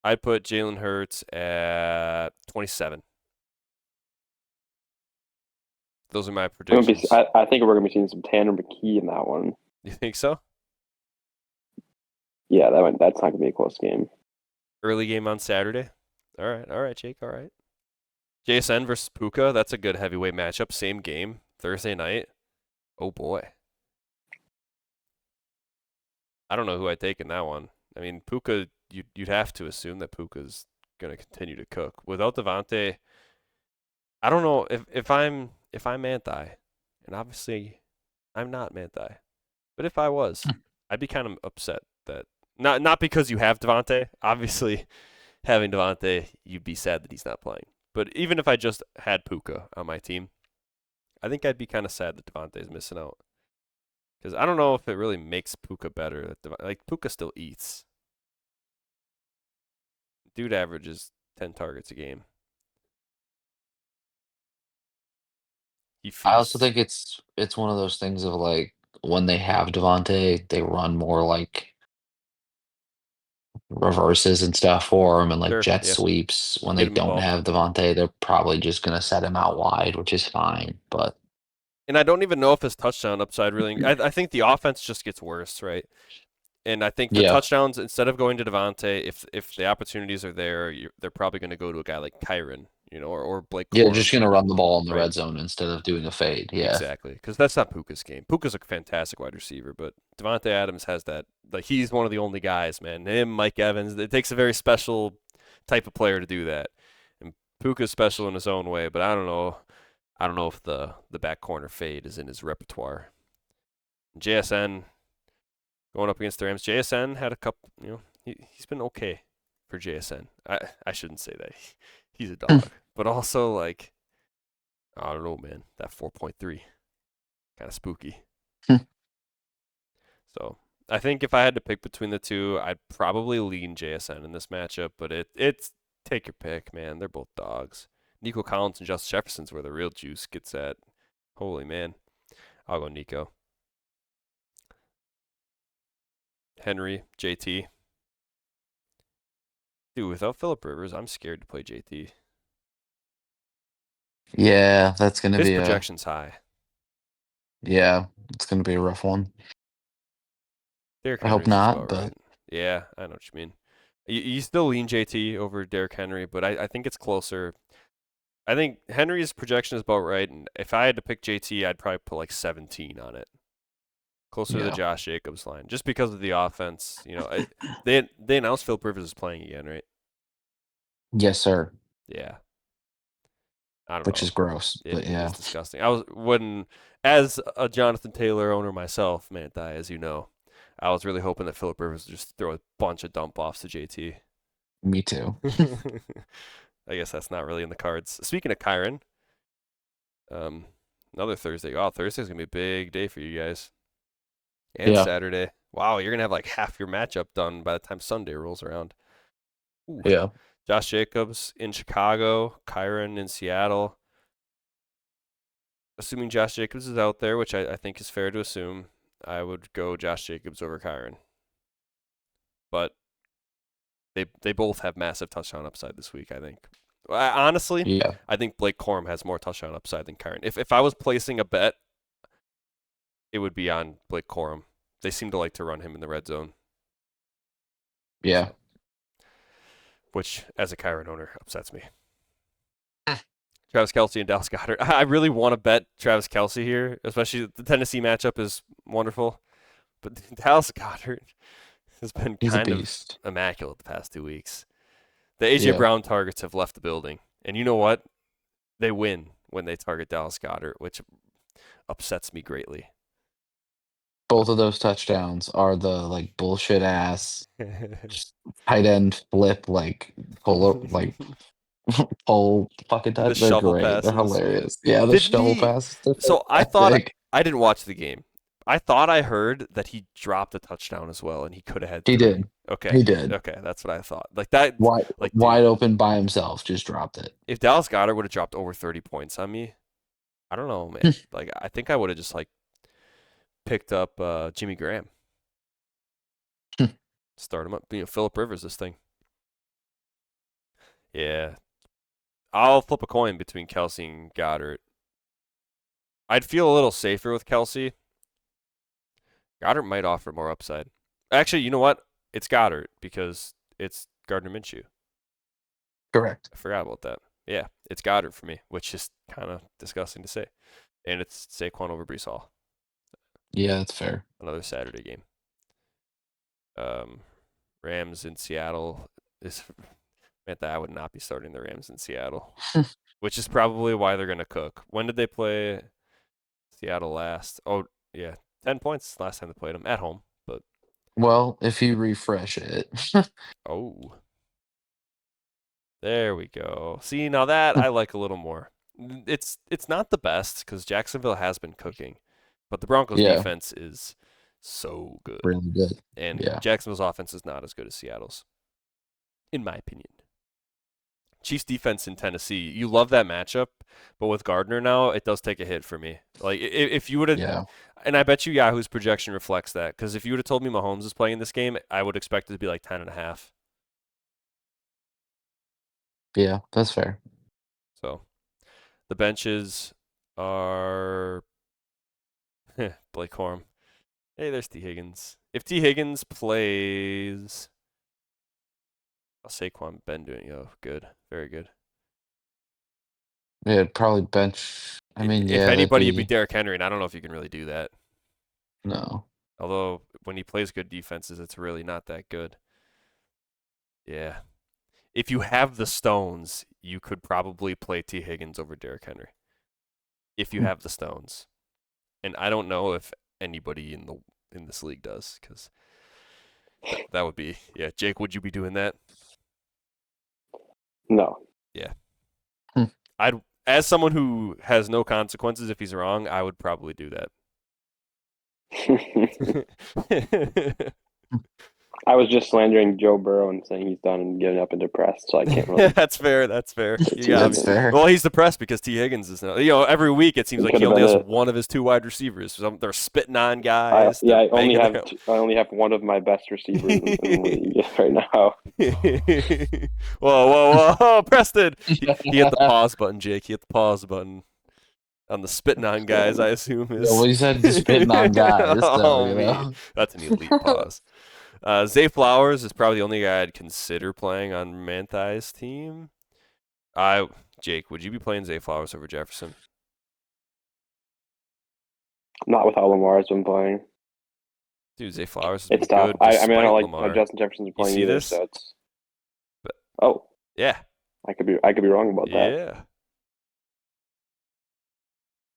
I'd put Jalen Hurts at 27. Those are my predictions. I think we're going to be seeing some Tanner McKee in that one. You think so? Yeah, that's not going to be a close game. Early game on Saturday. All right, Jake. All right. JSN versus Puka. That's a good heavyweight matchup. Same game, Thursday night. Oh boy. I don't know who I'd take in that one. I mean, Puka. You'd have to assume that Puka's going to continue to cook without Devontae. I don't know if I'm Manti, and obviously I'm not Manti, but if I was, I'd be kind of upset that not because you have Devontae. Obviously, having Devontae, you'd be sad that he's not playing. But even if I just had Puka on my team, I think I'd be kind of sad that Devontae's missing out. Because I don't know if it really makes Puka better. Like Puka still eats. Dude averages 10 targets a game. I also think it's one of those things of like when they have Devontae, they run more like reverses and stuff for him and like jet sweeps. When they don't have Devontae, they're probably just going to set him out wide, which is fine. And I don't even know if his touchdown upside really. I think the offense just gets worse, right? And I think the touchdowns, instead of going to Devontae, if the opportunities are there, they're probably going to go to a guy like Kyron, or Blake Yeah, Corum. just going to run the ball in the Right. red zone instead of doing a fade. Yeah. Exactly, because that's not Puka's game. Puka's a fantastic wide receiver, but Devontae Adams has that. Like, he's one of the only guys, man. Him, Mike Evans. It takes a very special type of player to do that. And Puka's special in his own way, but I don't know. I don't know if the back corner fade is in his repertoire. JSN going up against the Rams. JSN had a couple. He's been okay for JSN. I shouldn't say that. He's a dog, but also like. I don't know, man. That 4.3, kind of spooky. So I think if I had to pick between the two, I'd probably lean JSN in this matchup. But it's take your pick, man. They're both dogs. Nico Collins and Justin Jefferson's where the real juice gets at. Holy man, I'll go Nico. Henry, JT. Dude, without Phillip Rivers, I'm scared to play JT. Yeah, that's going to His be projection's high. Yeah, it's going to be a rough one. Derrick I hope Henry's not, about but right. Yeah, I know what you mean. You still lean JT over Derrick Henry, but I think it's closer. I think Henry's projection is about right, and if I had to pick JT, I'd probably put like 17 on it. Closer to the Yeah. Josh Jacobs line, just because of the offense. They announced Philip Rivers is playing again, right? Yes, sir. Yeah. I don't Which know. is gross, It but yeah. is disgusting. As a Jonathan Taylor owner myself, man, as you know, I was really hoping that Philip Rivers would just throw a bunch of dump offs to JT. Me too. I guess that's not really in the cards. Speaking of Kyron, another Thursday. Wow, Thursday's gonna be a big day for you guys. And Yeah. Saturday. Wow, you're gonna have like half your matchup done by the time Sunday rolls around. Ooh. Yeah. Josh Jacobs in Chicago, Kyron in Seattle. Assuming Josh Jacobs is out there, which I think is fair to assume, I would go Josh Jacobs over Kyron. But they both have massive touchdown upside this week, I think. Honestly, Yeah. I think Blake Corum has more touchdown upside than Kyron. If I was placing a bet, it would be on Blake Corum. They seem to like to run him in the red zone. Yeah. So, which, as a Kyron owner, upsets me. Travis Kelce and Dallas Goedert. I really want to bet Travis Kelce here, especially the Tennessee matchup is wonderful. But Dallas Goedert has been He's kind a of beast. immaculate the past 2 weeks. The A.J. Brown targets have left the building. And you know what? They win when they target Dallas Goedert, which upsets me greatly. Both of those touchdowns are the like bullshit ass tight end flip pull fucking The touch. They're shovel great. They're passes. hilarious. Yeah, the shovel passes. So I didn't watch the game. I thought I heard that he dropped a touchdown as well, and he could have had 3. He did. Okay. He did. Okay, that's what I thought. Like that. Wide open by himself, just dropped it. If Dallas Goedert would have dropped over 30 points on me, I don't know, man. Like I think I would have just picked up Jimmy Graham, start him up. Phillip Rivers, this thing. Yeah, I'll flip a coin between Kelce and Goddard. I'd feel a little safer with Kelce. Goddard might offer more upside. Actually, you know what? It's Goddard because it's Gardner Minshew. Correct. I forgot about that. Yeah, it's Goddard for me, which is kind of disgusting to say. And it's Saquon over Breece Hall. Yeah, that's fair. Another Saturday game. Rams in Seattle is meant that I would not be starting the Rams in Seattle, which is probably why they're going to cook. When did they play Seattle last? Oh, yeah, 10 points last time they played them at home. But well, if you refresh it. Oh. There we go. See, now that I like a little more. It's not the best because Jacksonville has been cooking, but the Broncos' defense is so good. Really good. And Jacksonville's offense is not as good as Seattle's, in my opinion. Chiefs defense in Tennessee, you love that matchup, but with Gardner now, it does take a hit for me. Like if you would have, and I bet you Yahoo's projection reflects that, because if you would have told me Mahomes is playing this game, I would expect it to be like 10.5. Yeah, that's fair. So the benches are Blake Corum. Hey, there's T. Higgins. If T. Higgins plays, Saquon Ben doing good, very good. Yeah, probably bench. I mean, If yeah, that'd anybody, it'd be be Derrick Henry, and I don't know if you can really do that. no. Although when he plays good defenses, it's really not that good. Yeah. If you have the stones, you could probably play T. Higgins over Derrick Henry. If you have the stones, and I don't know if anybody in this league does, because that would be Jake. Would you be doing that? No. Yeah. As someone who has no consequences if he's wrong, I would probably do that. I was just slandering Joe Burrow and saying he's done and giving up and depressed, so I can't really. That's fair. That's fair. That's fair. Well, he's depressed because T. Higgins is now. Every week it seems like he only has one of his two wide receivers. So they're spitting on guys. I only have one of my best receivers in the league right now. Whoa, Preston! He hit the pause button, Jake. He hit the pause button on the spitting on guys. I assume is. Yeah, well, you said the spitting on guys. That's an elite pause. Zay Flowers is probably the only guy I'd consider playing on Manthai's team. Jake, would you be playing Zay Flowers over Jefferson? Not with how Lamar's been playing. Dude, Zay Flowers has it's been tough. good. I mean, I don't like Lamar. how Justin Jefferson's playing either. This? So it's. Oh. Yeah. I could be wrong about that. Yeah.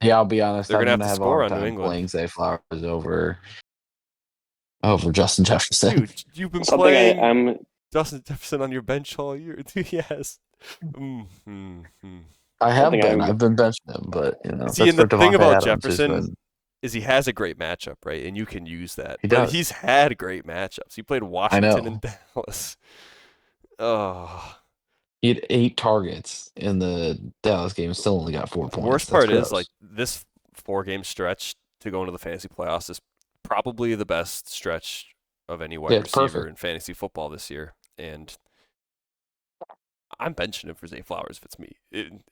Yeah, I'll be honest. They're I'm gonna gonna have to have score a on hard New time England. playing Zay Flowers over Justin Jefferson. Dude, you've been playing Justin Jefferson on your bench all year. Dude, yes. I have been. I've been benching him, but See, and the thing about Jefferson is he has a great matchup, right? And you can use that. But he's had great matchups. He played Washington and Dallas. Oh. He had 8 targets in the Dallas game and still only got 4 points. The worst part is, like, this 4-game stretch to go into the fantasy playoffs is probably the best stretch of any wide receiver in fantasy football this year. And I'm benching him for Zay Flowers if it's me.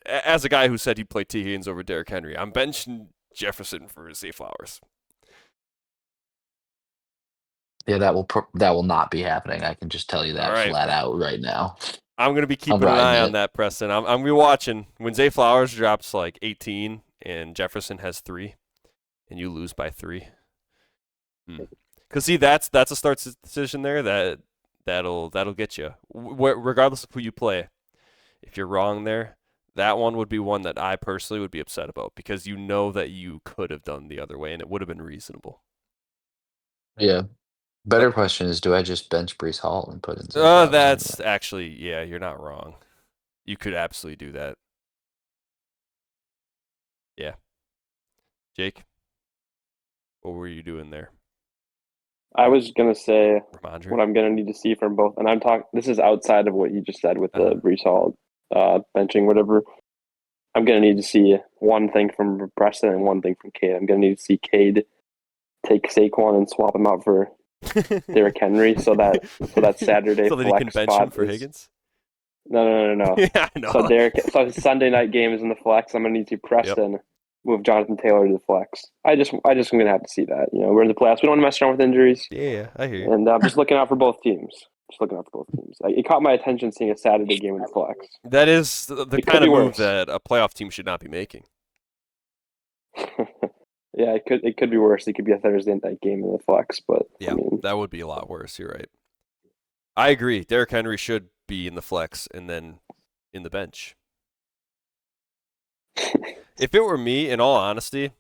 As a guy who said he'd play T. Higgins over Derrick Henry, I'm benching Jefferson for Zay Flowers. Yeah, that will not be happening. I can just tell you that flat out right now. I'm going to be keeping an eye on that, Preston. I'm going to be watching. When Zay Flowers drops like 18 and Jefferson has 3 and you lose by 3. Because, see, that's a start decision there that'll get you. Regardless of who you play, if you're wrong there, that one would be one that I personally would be upset about because you know that you could have done the other way and it would have been reasonable. Yeah. Better question is, do I just bench Breece Hall and put in? That's actually, you're not wrong. You could absolutely do that. Yeah. Jake, what were you doing there? I was gonna say Ramondre? What I'm gonna need to see from both, and I'm talking. This is outside of what you just said with the Breece Hall benching, whatever. I'm gonna need to see one thing from Preston and one thing from Cade. I'm gonna need to see Cade take Saquon and swap him out for Derrick Henry, so that Saturday so that flex he can bench spot him for Higgins. No. Yeah, I know. So his Sunday night game is in the flex. I'm gonna need to see Preston move Jonathan Taylor to the flex. I just am gonna have to see that. We're in the playoffs. We don't want to mess around with injuries. Yeah, I hear you. And I'm just looking out for both teams. It caught my attention seeing a Saturday game in the flex. That is the kind of move that a playoff team should not be making. Yeah, it could be worse. It could be a Thursday night game in the flex, but yeah, that would be a lot worse. You're right. I agree. Derrick Henry should be in the flex and then in the bench. If it were me, in all honesty,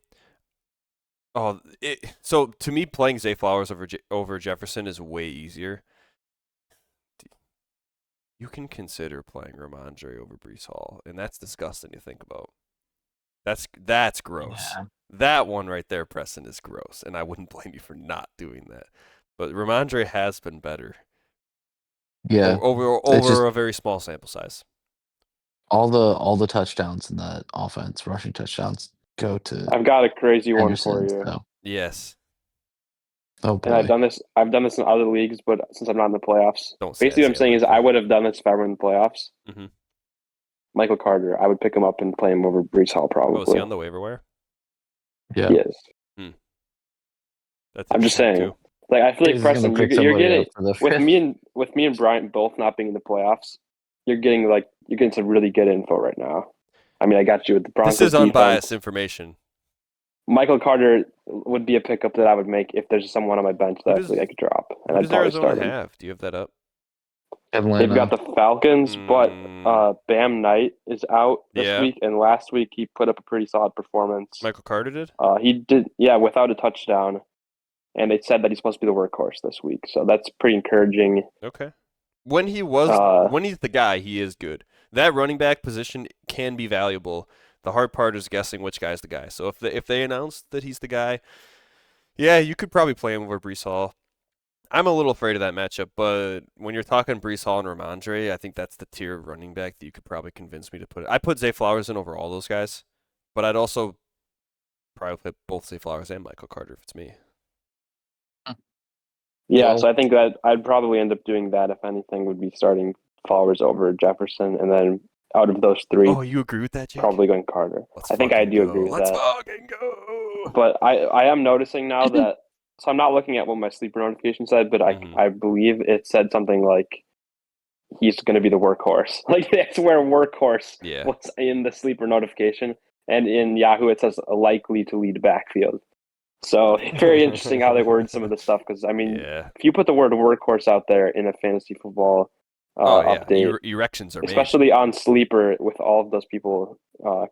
so to me, playing Zay Flowers over Jefferson is way easier. You can consider playing Ramondre over Breece Hall, and that's disgusting to think about. That's gross. Yeah. That one right there, Preston, is gross, and I wouldn't blame you for not doing that. But Ramondre has been better. Yeah, over a very small sample size. All the touchdowns in that offense, rushing touchdowns, go to. I've got a crazy Henderson, one for you. So. Yes. Oh boy. And I've done this in other leagues, but since I'm not in the playoffs, basically what I'm saying is I would have done this if I were in the playoffs. Mm-hmm. Michael Carter, I would pick him up and play him over Breece Hall probably. Oh, is he on the waiver wire? Yeah. He is. I'm just saying. Too. Like I feel like Preston, you're getting with me and Bryant both not being in the playoffs. You're getting some really good info right now. I mean, I got you with the Broncos. This is unbiased defense. information. Michael Carter would be a pickup that I would make if there's someone on my bench that I could drop. And Who does Arizona have? Do you have that up? Atlanta. They've got the Falcons, but Bam Knight is out this week, and last week he put up a pretty solid performance. Michael Carter did? He did, without a touchdown. And they said that he's supposed to be the workhorse this week, so that's pretty encouraging. Okay. When he's the guy, he is good. That running back position can be valuable. The hard part is guessing which guy's the guy. So if they announce that he's the guy, yeah, you could probably play him over Breece Hall. I'm a little afraid of that matchup, but when you're talking Breece Hall and Ramondre, I think that's the tier of running back that you could probably convince me to put it. I put Zay Flowers in over all those guys, but I'd also probably put both Zay Flowers and Michael Carter if it's me. Yeah, so I think that I'd probably end up doing that. If anything, would be starting Flowers over Jefferson, and then out of those three, you agree with that, Jake? Probably going Carter. I think I do agree with that. Let's fucking go! But I am noticing now that, so I'm not looking at what my sleeper notification said, but I believe it said something like he's going to be the workhorse. Like that's where workhorse was in the sleeper notification, and in Yahoo it says likely to lead backfield. So very interesting how they word some of the stuff, because, I mean, if you put the word workhorse out there in a fantasy football update, erections are especially made. on Sleeper with all of those people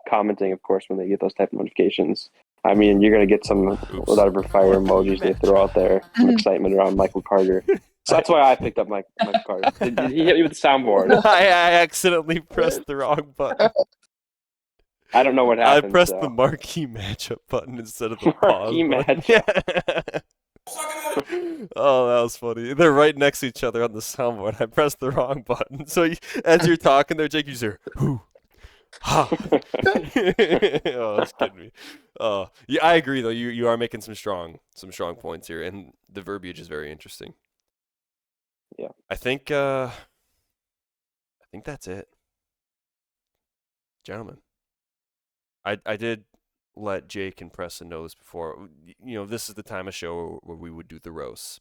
commenting, of course, when they get those type of notifications. I mean, you're going to get some whatever fire emojis they throw out there, some excitement around Michael Carter. So that's why I picked up Michael Carter. Did he hit you with the soundboard? I accidentally pressed the wrong button. I don't know what happened. I pressed the marquee matchup button instead of the marquee matchup. Oh, that was funny. They're right next to each other on the soundboard. I pressed the wrong button. So as you're talking there, Jake, you hear, "Who? Ha!" Oh, that's kidding me. Yeah, I agree though. You are making some strong points here, and the verbiage is very interesting. Yeah, I think that's it, gentlemen. I did let Jake and Preston know this before. You know, this is the time of show where we would do the roasts.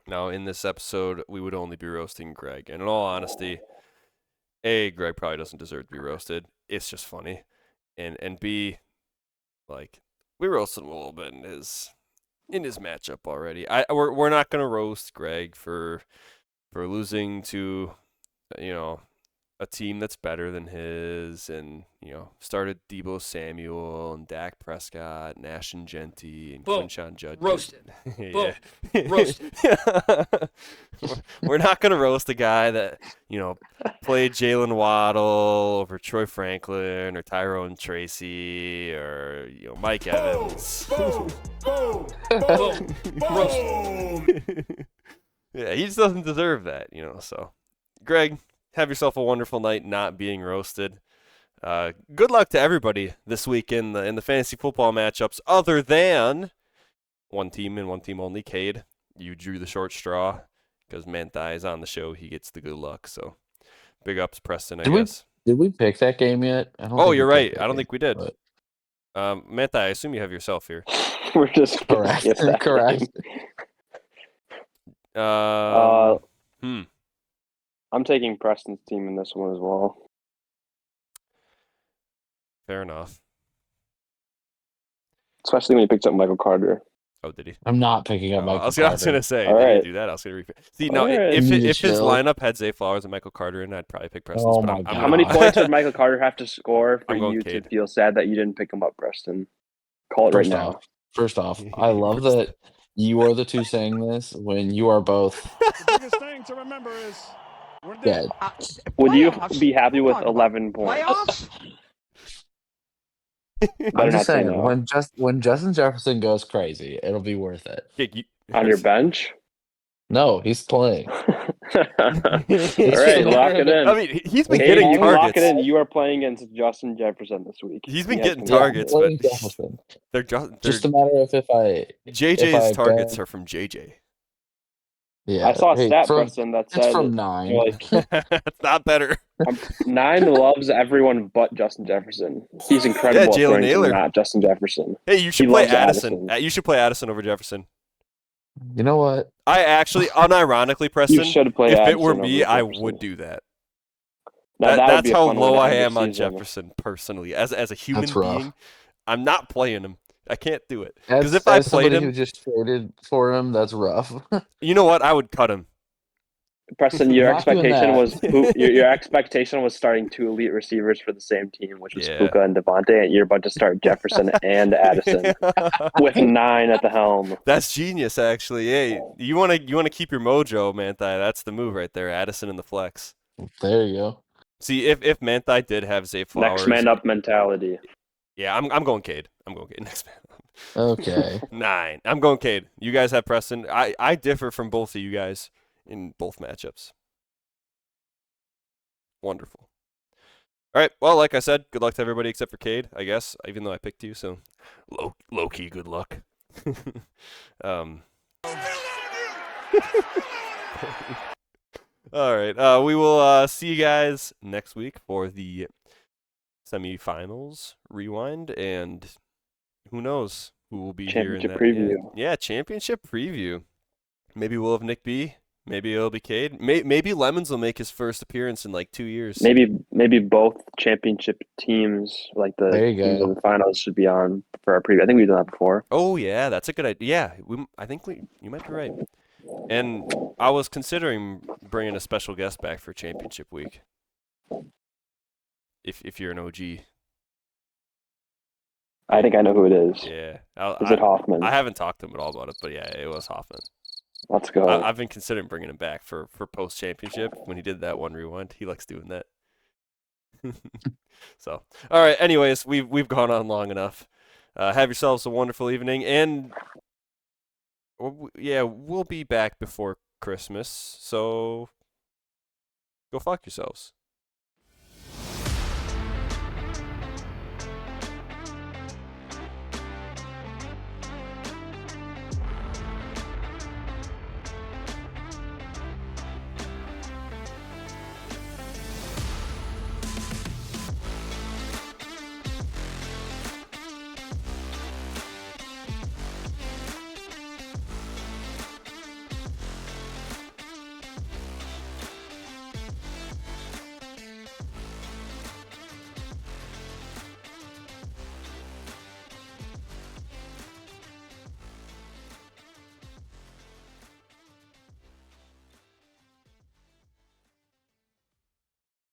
Now, in this episode, we would only be roasting Greg. And in all honesty, A, Greg probably doesn't deserve to be roasted. It's just funny. And B, like, we roasted him a little bit in his matchup already. We're not gonna roast Greg for losing to, you know, a team that's better than his, and, you know, started Deebo Samuel and Dak Prescott, Nash and Genty, and Quinshon Judge. Roasted. Yeah. Roasted. We're not gonna roast a guy that, you know, played Jalen Waddle over Troy Franklin or Tyrone Tracy or, you know, Mike Evans. Yeah, he just doesn't deserve that, you know. So, Greg, have yourself a wonderful night not being roasted. Good luck to everybody this week in the fantasy football matchups, other than one team and one team only. Cade, you drew the short straw because Manthai is on the show. He gets the good luck. So big ups, Preston, I guess. Did we pick that game yet? You're right. I don't think we did. Manthai, I assume you have yourself here. We're just correct. Correct. I'm taking Preston's team in this one as well. Fair enough. Especially when he picks up Michael Carter. Oh, did he? I'm not picking up Michael Carter. I was going to say, did he do that? I was going to see, no, if his lineup had Zay Flowers and Michael Carter in, I'd probably pick Preston. Oh my God. How many points would Michael Carter have to score for you Cade. to feel sad that you didn't pick him up, Preston? Call it right now. First off, I love that you are the two saying this when you are both. The biggest thing to remember is we're dead. Would you be happy with 11 points? Playoffs? I'm just saying, when Justin Jefferson goes crazy, it'll be worth it. On your bench? No, he's playing. All right, lock it in. I mean, he's been getting targets. Lock it in. You are playing against Justin Jefferson this week. He's been getting targets, but they're just a matter of if JJ's targets are from JJ. Yeah, I saw a stat, Preston, that said it's from 9. It's not better. 9 loves everyone but Justin Jefferson. He's incredible. Yeah, Jalen Naylor, not Justin Jefferson. Hey, you should play Addison. You should play Addison over Jefferson. You know what? I actually, unironically, Preston, you should play if Addison it were me, I Jefferson. would do that. Now, that would That's be a how fun way low to I end your am on season. Jefferson personally. As a human That's rough. being, I'm not playing him. I can't do it. Because if I As played somebody him, who just traded for him, that's rough. you know what? I would cut him. Preston, your Not doing expectation that. was your expectation was starting 2 elite receivers for the same team, which was Yeah. Puka and Devontae, and you're about to start Jefferson and Addison with 9 at the helm. That's genius, actually. Hey, you wanna keep your mojo, Manti. That's the move right there. Addison in the flex. There you go. See, if Manti did have Zay Flowers, Next man up mentality. Yeah, I'm going Cade. I'm going Cade next man. Okay. 9. I'm going Cade. You guys have Preston. I differ from both of you guys in both matchups. Wonderful. All right. Well, like I said, good luck to everybody except for Cade, I guess, even though I picked you. So low key, good luck. All right. We will see you guys next week for the semifinals rewind, and who knows who will be here in Championship that preview. Yeah, championship preview. Maybe we'll have Nick B. Maybe it'll be Cade. Maybe Lemons will make his first appearance in like 2 years. Maybe both championship teams, like the There you teams go. in the finals, should be on for our preview. I think we've done that before. Oh yeah, that's a good idea. Yeah, I think you might be right. And I was considering bringing a special guest back for championship week. If you're an OG. I think I know who it is. Yeah. Is it Hoffman? I haven't talked to him at all about it, but yeah, it was Hoffman. Let's go. I've been considering bringing him back for post-championship when he did that one rewind. He likes doing that. So, all right. Anyways, we've gone on long enough. Have yourselves a wonderful evening, and yeah, we'll be back before Christmas. So, go fuck yourselves.